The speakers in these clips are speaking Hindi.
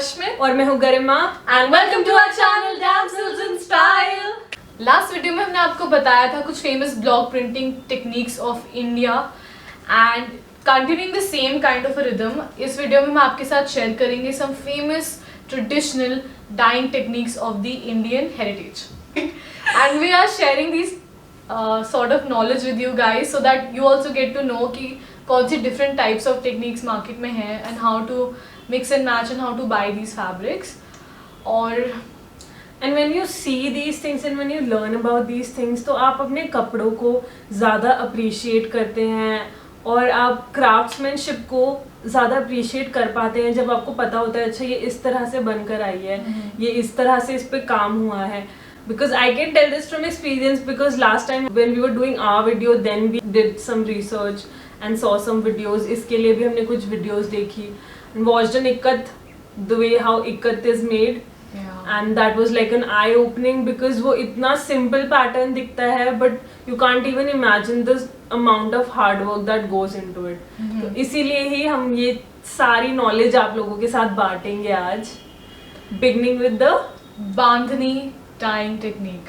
अश्मित और मैं हूँ Garima and welcome to our channel damsels in style. Last video में हमने आपको बताया था कुछ famous block printing techniques of India and continuing the same kind of a rhythm, इस वीडियो में हम आपके साथ शेयर करेंगे some famous traditional dyeing techniques of the Indian heritage and we are sharing this sort of knowledge with you guys so that you also get to know कि कौन सी different types of techniques market में हैं and how to mix and match and how to buy these fabrics. और and when you see these things and when you learn about these things तो आप अपने कपड़ों को ज़्यादा appreciate करते हैं और आप craftsmanship को ज़्यादा appreciate कर पाते हैं जब आपको पता होता है अच्छा ये इस तरह से बनकर आई है, ये इस तरह से इस पे काम हुआ है. Because I can tell this from experience because last time when we were doing our video then we did some research and saw some videos. इसके लिए भी हमने कुछ videos देखी and watched an ikkat, the way how ikkat is made. And that was like an eye opening because वो इतना simple pattern दिखता है but you can't even imagine the amount of hard work that goes into it. तो इसीलिए ही हम ये सारी knowledge आप लोगों के साथ बांटेंगे आज, beginning with the bandhani dyeing technique.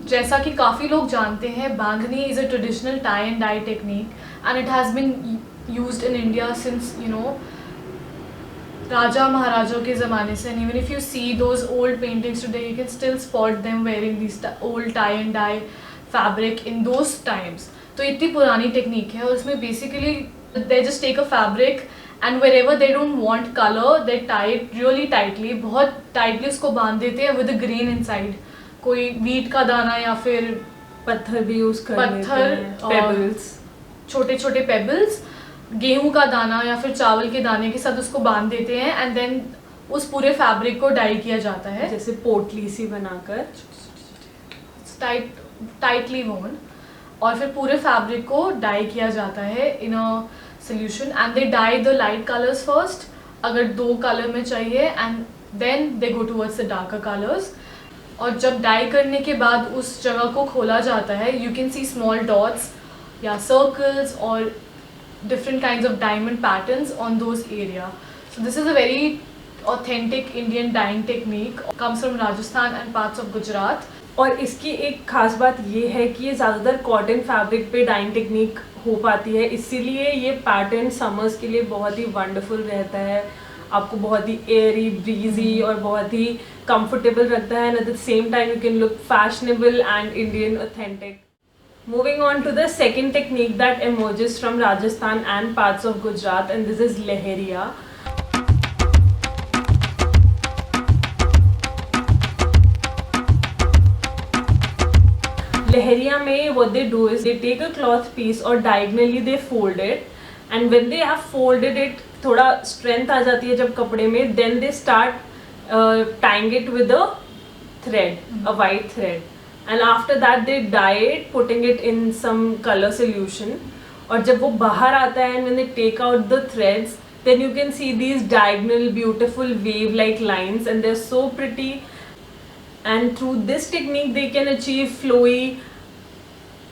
जैसा कि काफ़ी लोग जानते हैं, bandhani is a traditional tie and dye technique and it has been used in India since राजा महाराजाओं के ज़माने से. And even if you see those old paintings today you can still spot them wearing this old tie and dye fabric in those times. तो इतनी पुरानी टेक्निक है और उसमें basically they just take a fabric and wherever they don't want color they tie it really tightly, बहुत tightly उसको बांध देते हैं with a grain inside. कोई wheat का दाना या फिर पत्थर भी यूज कर लेते हैं, पेबल्स, छोटे छोटे पेबल्स, गेहूं का दाना या फिर चावल के दाने के साथ उसको बांध देते हैं एंड देन उस पूरे फैब्रिक को डाई किया जाता है जैसे पोटली सी बनाकर टाइटली वोन और फिर पूरे फैब्रिक को डाई किया जाता है in a solution and they dye the light colours first अगर 2 कलर में चाहिए and then they go towards the darker colours. और जब डाई करने के बाद उस जगह को खोला जाता है you can see small dots या सर्कल्स और different kinds of diamond patterns on those area. So this is a very authentic Indian dyeing technique, comes from Rajasthan and parts of Gujarat. और इसकी एक खास बात ये है कि ये ज़्यादातर कॉटन फैब्रिक पे डाइंग टेक्निक हो पाती है, इसीलिए ये पैटर्न समर्स के लिए बहुत ही वंडरफुल रहता है, आपको बहुत ही एयरी ब्रीजी और बहुत ही कंफर्टेबल रखता है and at the same time you can look fashionable and Indian authentic. Moving on to the second technique that emerges from Rajasthan and parts of Gujarat, and this is Leheriya. Leheriya में what they do is they take a cloth piece और diagonally they fold it, and when they have folded it थोड़ा strength आ जाती है जब कपड़े में, then they start tying it with a thread, a white thread, and after that they dye it, putting it in some color solution. और जब वो बाहर आता है and when they take out the threads then you can see these diagonal beautiful wave like lines and they're so pretty. And through this technique they can achieve flowy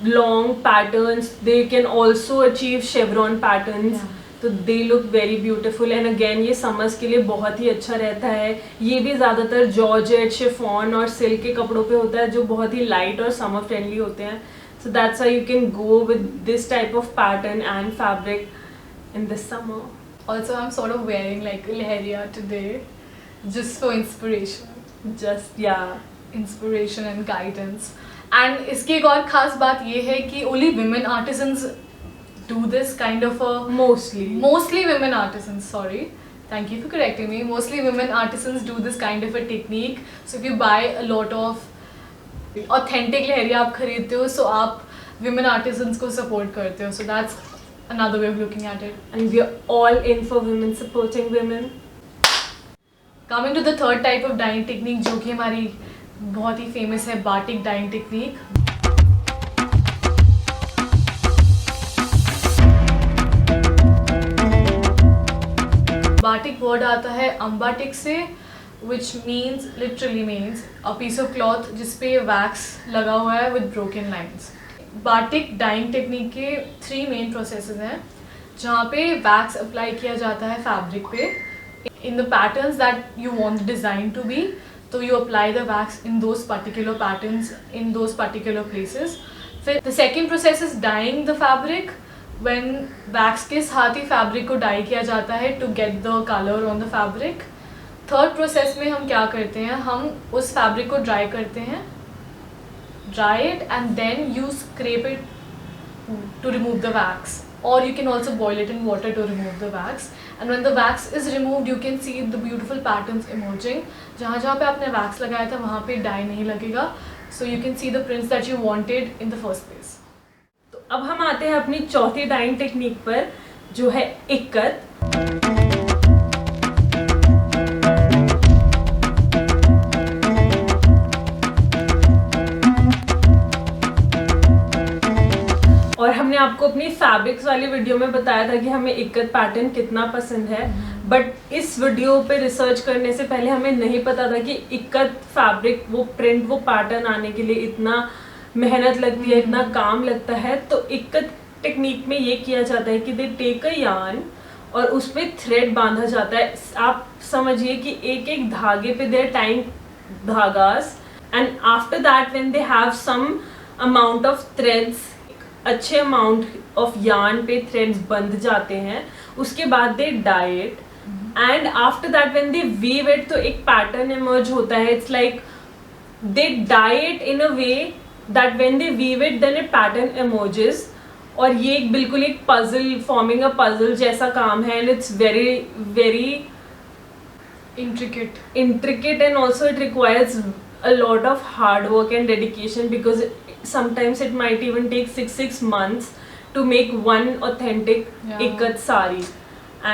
long patterns, they can also achieve chevron patterns. तो they look very beautiful and again ये समर्स के लिए बहुत ही अच्छा रहता है. ये भी ज़्यादातर जॉर्जेट, शिफॉन और सिल्क के कपड़ों पे होता है जो बहुत ही लाइट और समर फ्रेंडली होते हैं. So that's why you can go with this type of pattern and fabric in this summer. Also I'm sort of wearing like Leheriya today just for inspiration. Just yeah, inspiration and guidance. And इसकी एक और खास बात ये है कि only women artisans do this kind of a mostly women artisans, sorry, thank you for correcting me, mostly women artisans do this kind of a technique. So if you buy a lot of authentic Leheriya आप खरीदते हो so आप women artisans को support करते हो, so that's another way of looking at it. And we are all in for women, supporting women. Coming to the third type of dyeing technique जो कि हमारी बहुत ही फेमस है, batik dyeing technique. Batik word आता है अम्बाटिक से which literally means a piece of cloth जिसपे वैक्स लगा हुआ है with broken lines. बाटिक डाइंग टेक्निक के 3 मेन प्रोसेसेस हैं जहाँ पे वैक्स अप्लाई किया जाता है फैब्रिक पे in the patterns that you want the design to be. तो you apply the wax in those particular patterns in those particular places. फिर the second process is dyeing the fabric when wax के साथ ही फैब्रिक को डाई किया जाता है to get the colour on the fabric. Third process में हम क्या करते हैं, हम उस फैब्रिक को ड्राई करते हैं, dry it and then you scrape it to remove the wax, or you can also boil it in water to remove the wax. And when the wax is removed you can see the beautiful patterns emerging. जहाँ जहाँ पे आपने wax लगाया था वहाँ पे dye नहीं लगेगा, so you can see the prints that you wanted in the first place. तो अब हम आते हैं अपनी चौथी डाइंग टेक्निक पर जो है इक्कत. और हमने आपको अपनी फैब्रिक्स वाली वीडियो में बताया था कि हमें इक्कत पैटर्न कितना पसंद है, बट इस वीडियो पे रिसर्च करने से पहले हमें नहीं पता था कि इक्कत फैब्रिक वो प्रिंट वो पैटर्न आने के लिए इतना मेहनत लगती है, इतना काम लगता है. तो इक्कत टेक्निक में ये किया जाता है कि दे टेक अ यार्न और उस पर थ्रेड बांधा जाता है. आप समझिए कि एक एक धागे पे देर टाइम धागास, and after that when they have some amount of threads, अच्छे अमाउंट ऑफ यार्न पे थ्रेड्स बंध जाते हैं, उसके बाद they dye it, and after that when they weave it तो एक पैटर्न इमर्ज होता है. It's like they dye it in a way that when they weave it then it pattern emerges. और ये एक बिल्कुल एक पजल, फॉर्मिंग अ पजल जैसा काम है, and it's very very intricate and also it requires a lot of hard work and dedication, because sometimes it might even take 6 months to make one authentic ikkat sari.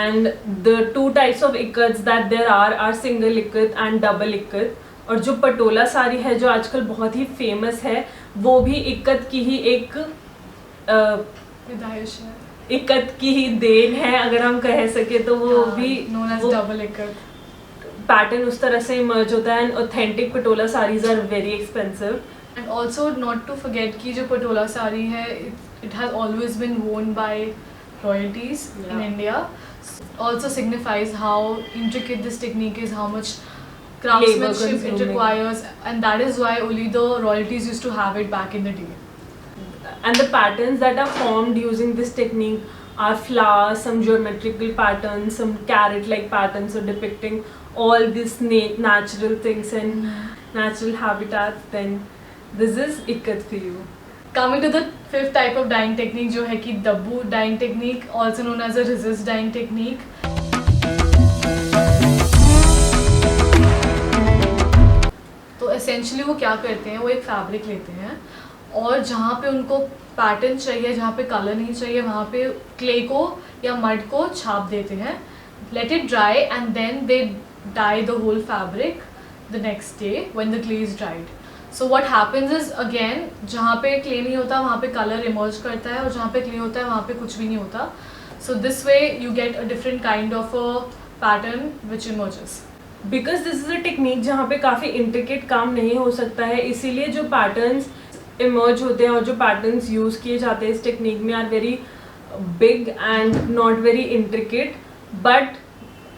And the 2 types of ikkats that there are single ikkat and double ikkat. और जो पटोला साड़ी है जो आजकल बहुत ही फेमस है, वो भी इक्कत की ही एक इक्कत की ही देन है अगर हम कह सके. तो वो भी डबल इक्कत पैटर्न उस तरह से इमर्ज होता है. And authentic patola saris are very expensive. And also not to forget कि जो पटोला साड़ी है it has always been worn by royalties in India. Also signifies how intricate this technique is, how much craftsmanship it requires, and that is why only the royalties used to have it back in the day. And the patterns that are formed using this technique are flowers, some geometrical patterns, some carrot-like patterns, so depicting all these natural things and natural habitats. Then this is ikkat for you. Coming to the 5th type of dyeing technique जो है कि dabbu dyeing technique, also known as a resist dyeing technique. तो एसेंशली वो क्या करते हैं, वो एक फैब्रिक लेते हैं और जहाँ पे उनको पैटर्न चाहिए, जहाँ पे कलर नहीं चाहिए, वहाँ पे क्ले को या मड को छाप देते हैं, let it dry, and then they dye the whole fabric the next day when the clay is dried. So what happens is, again जहाँ पे क्ले नहीं होता वहाँ पे कलर इमर्ज करता है, और जहाँ पे क्ले होता है वहाँ पे कुछ भी नहीं होता. So this way you get a different kind of a pattern which emerges. Because this is a technique जहाँ पे काफ़ी इंट्रिकेट काम नहीं हो सकता है, इसीलिए जो पैटर्न्स इमर्ज होते हैं और जो पैटर्न्स यूज़ किए जाते हैं इस टेक्निक में are very big and not very intricate, but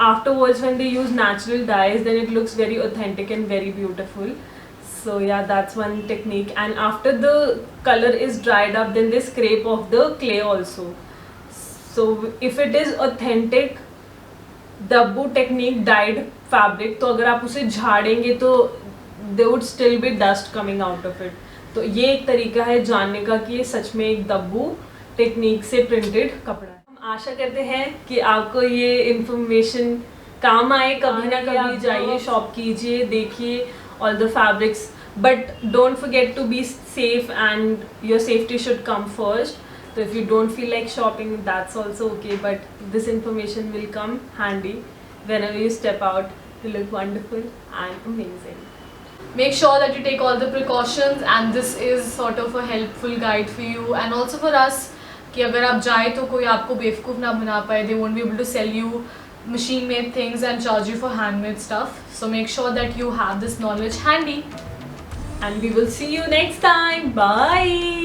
afterwards when they use natural dyes then it looks very authentic and very beautiful. So yeah, that's one technique. And after the color is dried up then they scrape off the clay also. So if it is authentic dabbu technique dyed fabric, तो अगर आप उसे झाड़ेंगे तो there would still be dust coming out of it. तो ये एक तरीका है जानने का कि ये सच में एक दब्बू टेक्निक से प्रिंटेड कपड़ा है. हम आशा करते हैं कि आपको ये इंफॉर्मेशन काम आए. कभी ना कभी जाइए, शॉप कीजिए, देखिए all the fabrics, but don't forget to be safe and your safety should come first. So if you don't feel like shopping, that's also okay, but this information will come handy whenever you step out to look wonderful and amazing. Make sure that you take all the precautions, and this is sort of a helpful guide for you and also for us कि अगर आप जाए तो कोई आपको बेवकूफ़ ना बना पाए. They won't be able to sell you machine made things and charge you for handmade stuff. So make sure that you have this knowledge handy. And we will see you next time. Bye.